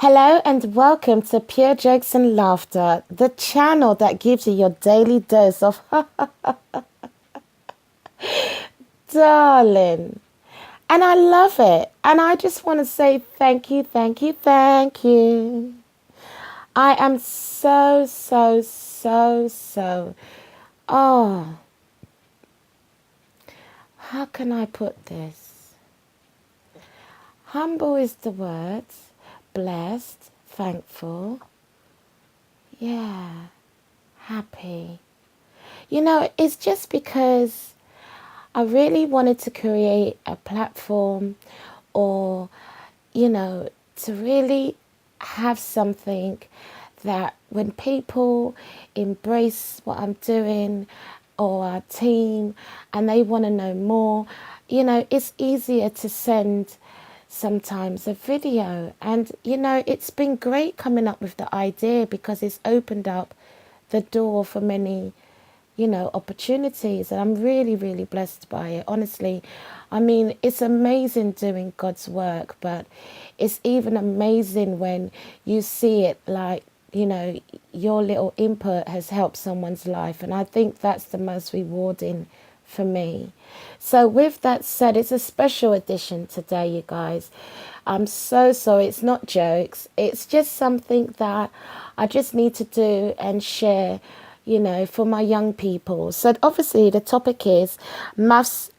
Hello and welcome to Pure Jokes and Laughter, the channel that gives you your daily dose of darling. And I love it. And I just want to say thank you, thank you, thank you. I am so, oh, how can I put this? Humble is the word, blessed, thankful, yeah, happy. It's just because I really wanted to create a platform or, to really have something that when people embrace what I'm doing or our team and they want to know more, it's easier to send sometimes a video. And, it's been great coming up with the idea because it's opened up the door for many opportunities, and I'm really, really blessed by it, honestly. I mean, it's amazing doing God's work, but it's even amazing when you see it like, your little input has helped someone's life, and I think that's the most rewarding for me. So with that said, it's a special edition today, you guys. I'm so sorry, it's not jokes, it's just something that I just need to do and share, for my young people. So obviously the topic is maths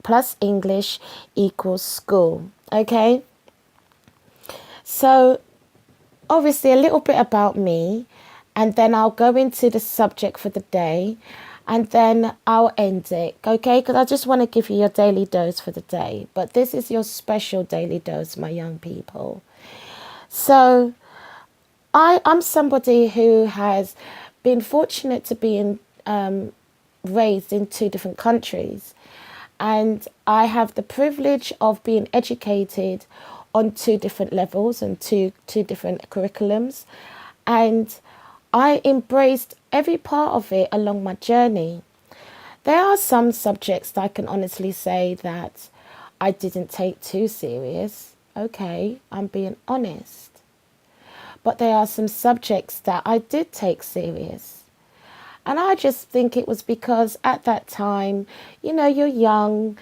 plus English equals school. Okay. So obviously a little bit about me, and then I'll go into the subject for the day, and then I'll end it. Okay. Because I just want to give you your daily dose for the day. But this is your special daily dose, my young people. So I'm somebody who has been fortunate to be raised in two different countries, and I have the privilege of being educated on two different levels and two different curriculums, and I embraced every part of it along my journey. There are some subjects that I can honestly say that I didn't take too serious. Okay, I'm being honest. But there are some subjects that I did take serious. And I just think it was because at that time, you're young,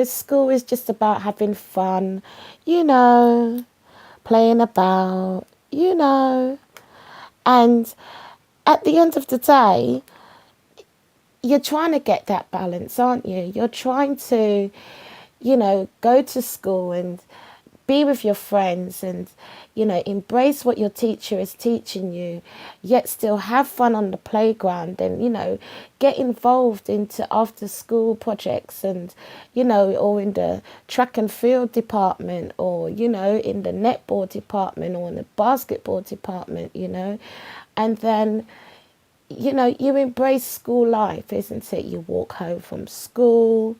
school is just about having fun, playing about, And at the end of the day, you're trying to get that balance, aren't you? You're trying to, go to school and be with your friends and, embrace what your teacher is teaching you, yet still have fun on the playground and, get involved into after school projects and, or in the track and field department or, in the netball department or in the basketball department, and then, you embrace school life, isn't it? You walk home from school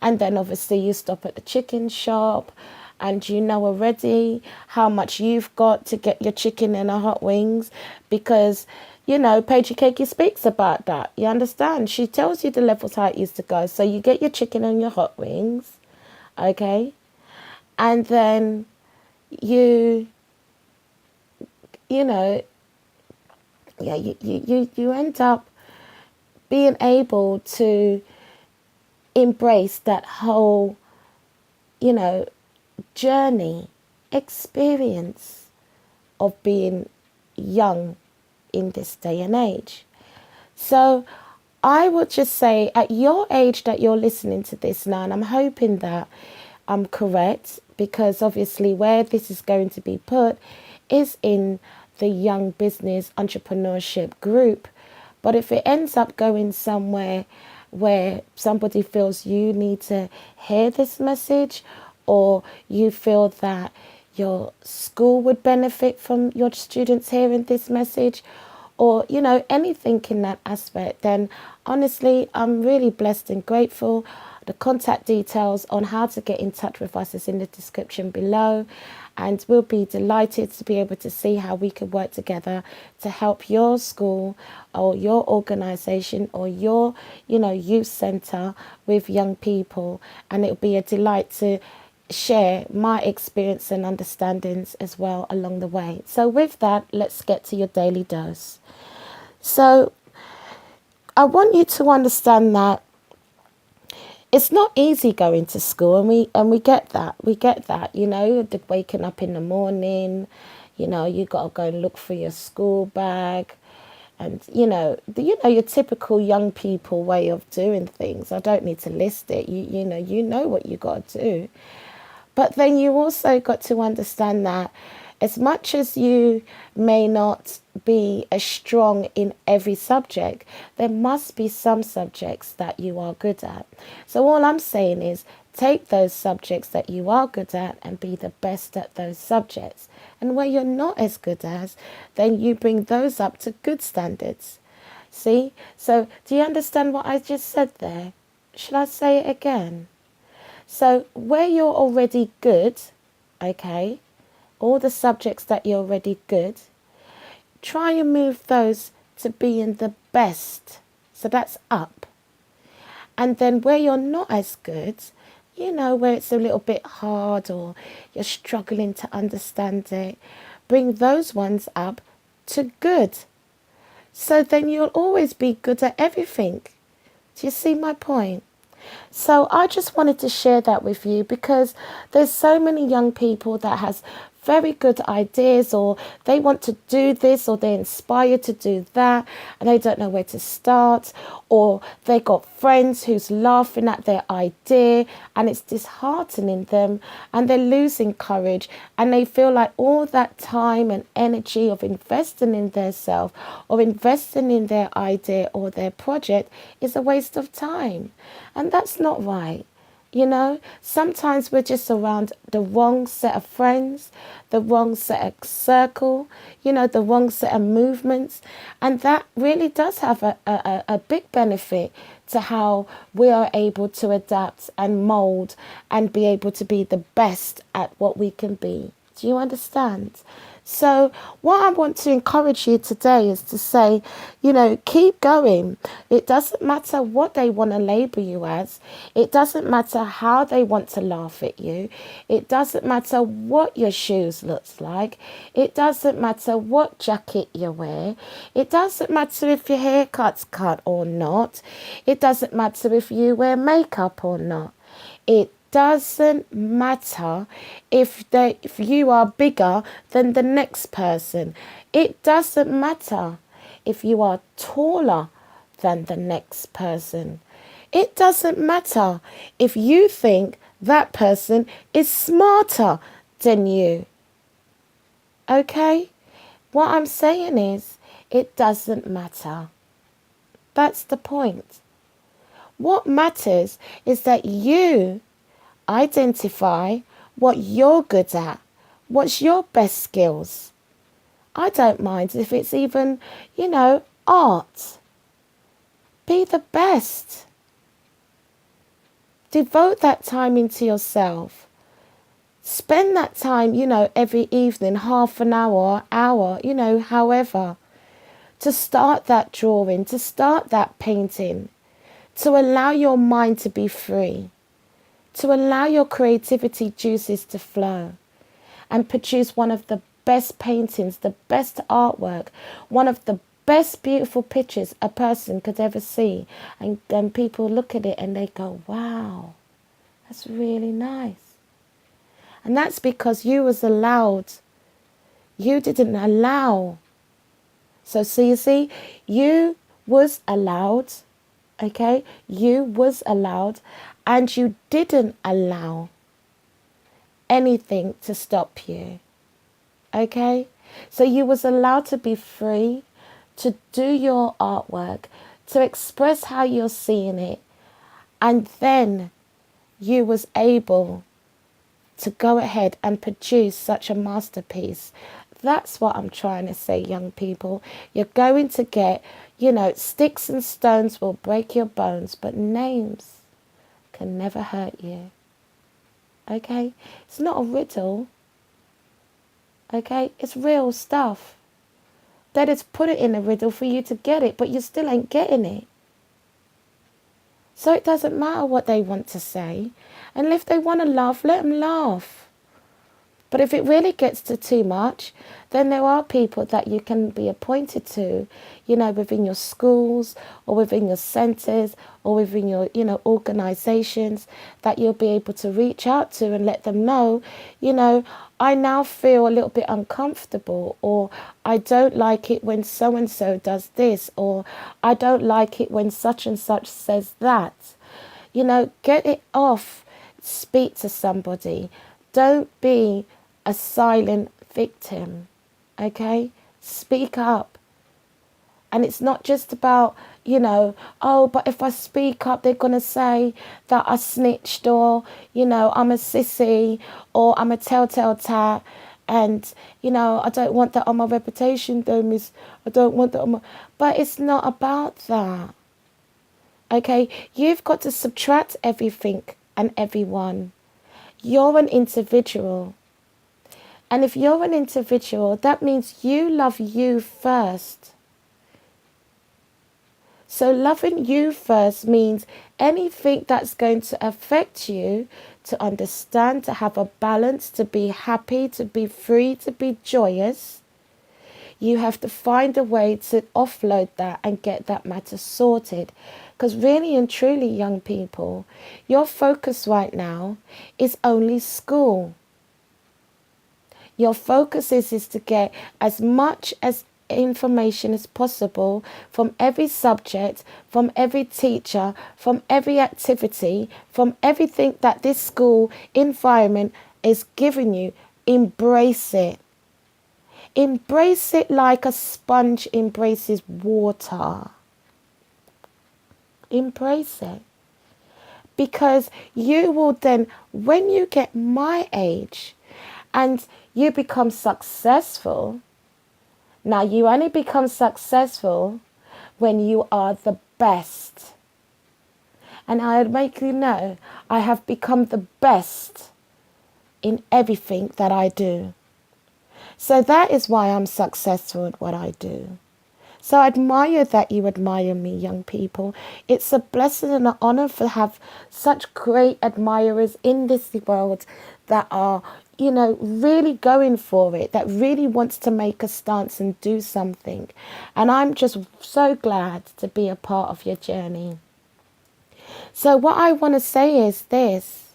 and then obviously you stop at the chicken shop and you know already how much you've got to get your chicken and a hot wings because, Paige Cakey speaks about that. You understand? She tells you the levels how it used to go. So you get your chicken and your hot wings, okay? And then you end up being able to embrace that whole, journey, experience of being young in this day and age. So I would just say at your age that you're listening to this now, and I'm hoping that I'm correct because obviously where this is going to be put is in the young business entrepreneurship group. But if it ends up going somewhere where somebody feels you need to hear this message or you feel that your school would benefit from your students hearing this message or, anything in that aspect, then honestly, I'm really blessed and grateful. The contact details on how to get in touch with us is in the description below. And we'll be delighted to be able to see how we can work together to help your school or your organisation or your, youth centre with young people. And it'll be a delight to share my experience and understandings as well along the way. So with that, let's get to your daily dose. So I want you to understand that it's not easy going to school, and we get that. We get that, the waking up in the morning, you got to go and look for your school bag, and your typical young people way of doing things. I don't need to list it. You know what you got to do. But then you also got to understand that as much as you may not be as strong in every subject, there must be some subjects that you are good at. So all I'm saying is take those subjects that you are good at and be the best at those subjects. And where you're not as good as, then you bring those up to good standards. See? So do you understand what I just said there? Should I say it again? So where you're already good, okay, all the subjects that you're already good, try and move those to being the best. So that's up. And then where you're not as good, where it's a little bit hard or you're struggling to understand it, bring those ones up to good. So then you'll always be good at everything. Do you see my point? So I just wanted to share that with you because there's so many young people that has very good ideas, or they want to do this, or they're inspired to do that, and they don't know where to start, or they got friends who's laughing at their idea and it's disheartening them, and they're losing courage, and they feel like all that time and energy of investing in their self or investing in their idea or their project is a waste of time. And that's not right. Sometimes we're just around the wrong set of friends, the wrong set of circle, the wrong set of movements. And that really does have a big benefit to how we are able to adapt and mold and be able to be the best at what we can be. Do you understand? So what I want to encourage you today is to say, keep going. It doesn't matter what they want to label you as. It doesn't matter how they want to laugh at you. It doesn't matter what your shoes looks like. It doesn't matter what jacket you wear. It doesn't matter if your haircut's cut or not. It doesn't matter if you wear makeup or not. It doesn't matter if you are bigger than the next person. It doesn't matter if you are taller than the next person. It doesn't matter if you think that person is smarter than you. Okay? What I'm saying is, it doesn't matter. That's the point. What matters is that you identify what you're good at. What's your best skills? I don't mind if it's even, art. Be the best. Devote that time into yourself. Spend that time, every evening, half an hour, however, to start that drawing, to start that painting, to allow your mind to be free, to allow your creativity juices to flow and produce one of the best paintings, the best artwork, one of the best beautiful pictures a person could ever see. And then people look at it and they go, wow, that's really nice. And that's because you was allowed. You didn't allow. So you see, you was allowed, okay? You was allowed, and you didn't allow anything to stop you, okay? So you was allowed to be free, to do your artwork, to express how you're seeing it, and then you was able to go ahead and produce such a masterpiece. That's what I'm trying to say, young people. You're going to get, sticks and stones will break your bones, but names can never hurt you. Okay? It's not a riddle. Okay? It's real stuff. They just put it in a riddle for you to get it, but you still ain't getting it. So it doesn't matter what they want to say. And if they want to laugh, let them laugh. But if it really gets to too much, then there are people that you can be appointed to, within your schools or within your centres or within your, organisations that you'll be able to reach out to and let them know, I now feel a little bit uncomfortable, or I don't like it when so-and-so does this, or I don't like it when such and such says that. Get it off. Speak to somebody. Don't be a silent victim, okay? Speak up. And it's not just about, but if I speak up, they're going to say that I snitched, or, I'm a sissy, or I'm a telltale tat. And, I don't want that on my reputation, though, miss. I don't want that on my... But it's not about that, okay? You've got to subtract everything and everyone. You're an individual. And if you're an individual, that means you love you first. So loving you first means anything that's going to affect you, to understand, to have a balance, to be happy, to be free, to be joyous, you have to find a way to offload that and get that matter sorted. Because really and truly, young people, your focus right now is only school. Your focus is to get as much as information as possible from every subject, from every teacher, from every activity, from everything that this school environment is giving you. Embrace it. Embrace it like a sponge embraces water. Embrace it. Because you will then, when you get my age and you become successful, now you only become successful when you are the best. And I would make you know, I have become the best in everything that I do. So that is why I'm successful at what I do. So I admire that you admire me, young people. It's a blessing and an honour to have such great admirers in this world that are, really going for it, that really wants to make a stance and do something. And I'm just so glad to be a part of your journey. So what I want to say is this,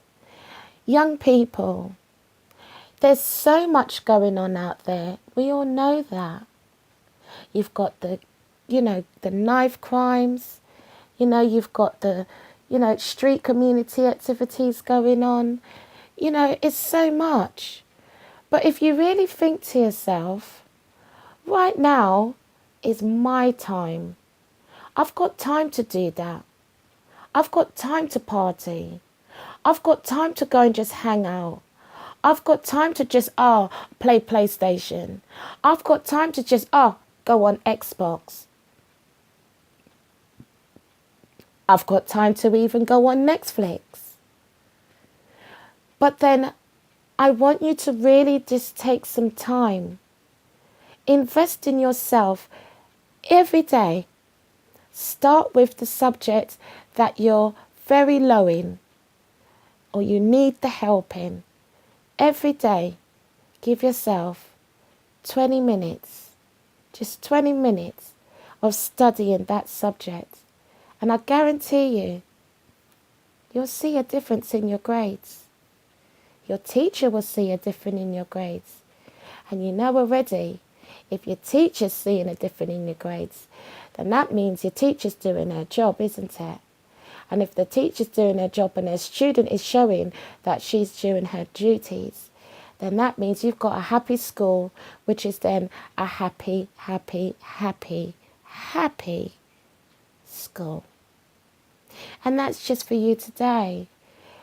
young people, there's so much going on out there. We all know that. You've got the knife crimes. You've got the, street community activities going on. It's so much. But if you really think to yourself, right now is my time. I've got time to do that. I've got time to party. I've got time to go and just hang out. I've got time to just, play PlayStation. I've got time to just, go on Xbox. I've got time to even go on Netflix. But then I want you to really just take some time. Invest in yourself every day. Start with the subject that you're very low in, or you need the help in. Every day, give yourself 20 minutes, just 20 minutes of studying that subject. And I guarantee you, you'll see a difference in your grades. Your teacher will see a difference in your grades. And you know already, if your teacher's seeing a difference in your grades, then that means your teacher's doing her job, isn't it? And if the teacher's doing her job and her student is showing that she's doing her duties, then that means you've got a happy school, which is then a happy, happy, happy, happy school. And that's just for you today.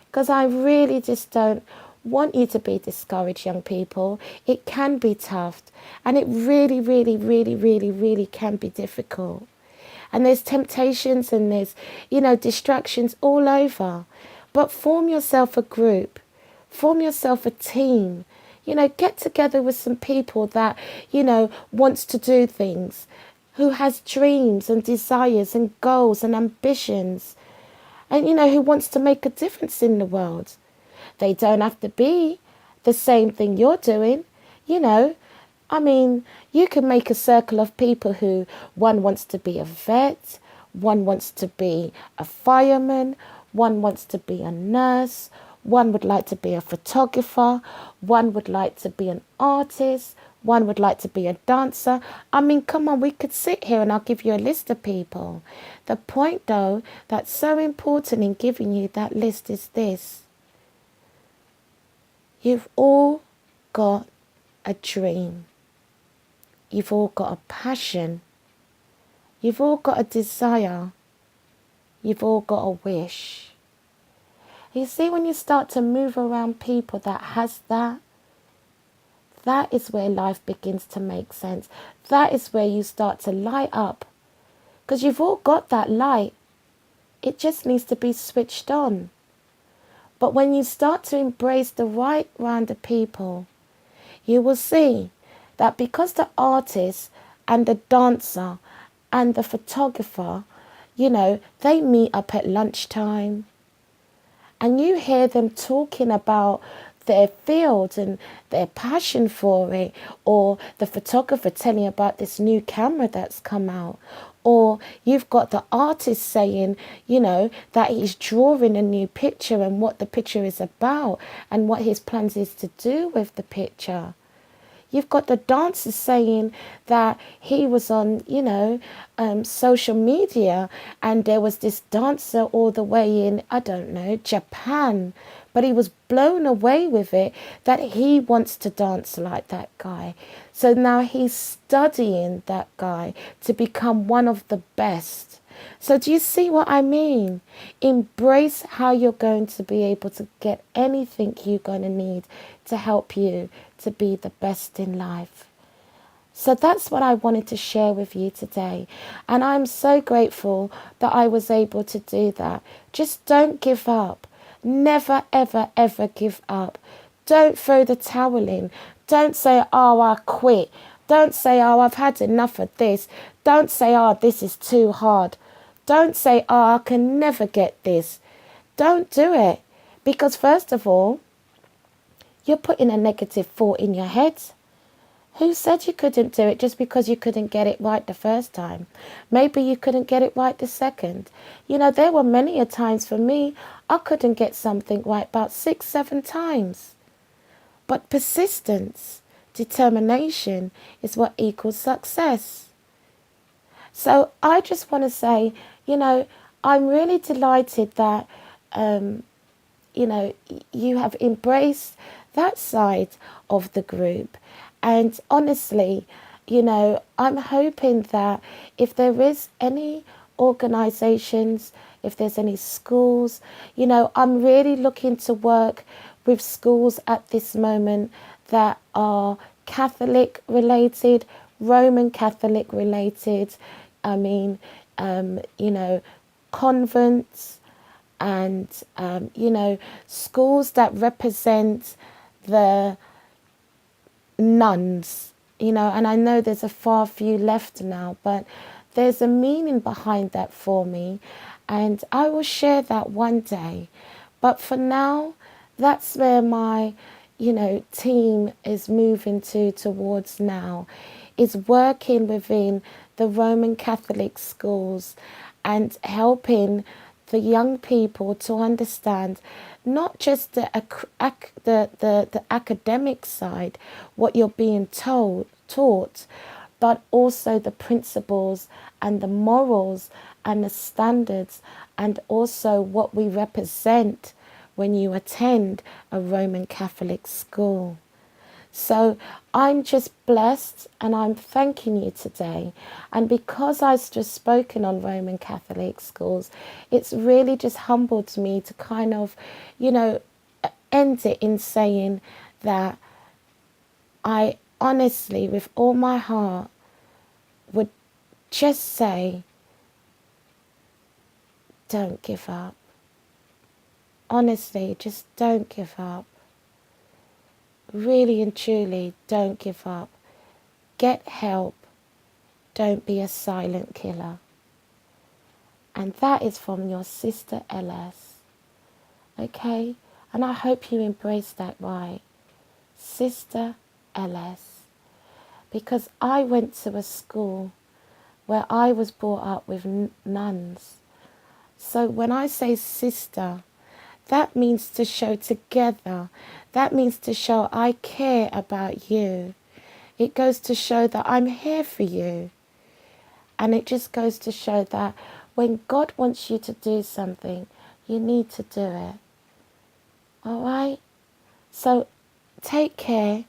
Because I really just don't want you to be discouraged, young people. It can be tough. And it really, really, really, really, really can be difficult. And there's temptations and there's, distractions all over. But form yourself a group. Form yourself a team. Get together with some people that, wants to do things, who has dreams and desires and goals and ambitions, and, who wants to make a difference in the world. They don't have to be the same thing you're doing, you know. I mean, you can make a circle of people who, one wants to be a vet, one wants to be a fireman, one wants to be a nurse, one would like to be a photographer, one would like to be an artist, one would like to be a dancer. I mean, come on, we could sit here and I'll give you a list of people. The point, though, that's so important in giving you that list is this. You've all got a dream. You've all got a passion. You've all got a desire. You've all got a wish. You see, when you start to move around people that has that is where life begins to make sense. That is where you start to light up. Because you've all got that light. It just needs to be switched on. But when you start to embrace the right round of people, you will see that because the artist and the dancer and the photographer, you know, they meet up at lunchtime and you hear them talking about their field and their passion for it, or the photographer telling you about this new camera that's come out, or you've got the artist saying, you know, that he's drawing a new picture and what the picture is about and what his plans is to do with the picture. You've got the dancer saying that he was on, you know, social media and there was this dancer all the way in, I don't know, Japan. But he was blown away with it that he wants to dance like that guy. So now he's studying that guy to become one of the best. So do you see what I mean? Embrace how you're going to be able to get anything you're going to need to help you to be the best in life. So that's what I wanted to share with you today. And I'm so grateful that I was able to do that. Just don't give up. Never, ever, ever give up. Don't throw the towel in. Don't say, oh, I quit. Don't say, oh, I've had enough of this. Don't say, oh, this is too hard. Don't say, oh, I can never get this. Don't do it. Because first of all, you're putting a negative thought in your head. Who said you couldn't do it just because you couldn't get it right the first time? Maybe you couldn't get it right the second. You know, there were many a times for me, I couldn't get something right about 6, 7 times. But persistence, determination is what equals success. So I just want to say, you know, I'm really delighted that, you know, you have embraced that side of the group. And honestly, you know, I'm hoping that if there is any organisations, if there's any schools, you know, I'm really looking to work with schools at this moment that are Catholic related, Roman Catholic related. I mean, you know, convents and, you know, schools that represent the nuns, you know, and I know there's a far few left now, but there's a meaning behind that for me, and I will share that one day. But for now, that's where my, you know, team is moving towards now, is working within the Roman Catholic schools and helping the young people to understand not just the academic side, what you're being taught, but also the principles and the morals and the standards, and also what we represent when you attend a Roman Catholic school. So I'm just blessed and I'm thanking you today. And because I've just spoken on Roman Catholic schools, it's really just humbled me to kind of, you know, end it in saying that I honestly, with all my heart, would just say, don't give up. Honestly, just don't give up. Really and truly, don't give up. Get help. Don't be a silent killer. And that is from your sister LS. Okay? And I hope you embrace that, right? Sister LS. Because I went to a school where I was brought up with nuns. So when I say sister, that means to show together. That means to show I care about you. It goes to show that I'm here for you. And it just goes to show that when God wants you to do something, you need to do it. All right? So take care,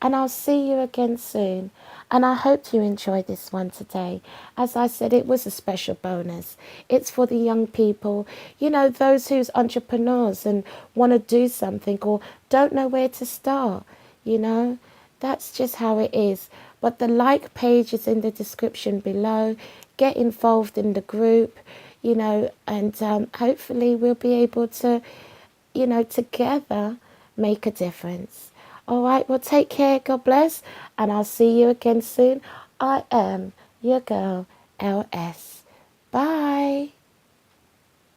and I'll see you again soon. And I hope you enjoyed this one today. As I said, it was a special bonus. It's for the young people, you know, those who's entrepreneurs and want to do something or don't know where to start, you know. That's just how it is. But the like page is in the description below. Get involved in the group, you know, and hopefully we'll be able to, you know, together make a difference. All right, well, take care. God bless. And I'll see you again soon. I am your girl, LS. Bye.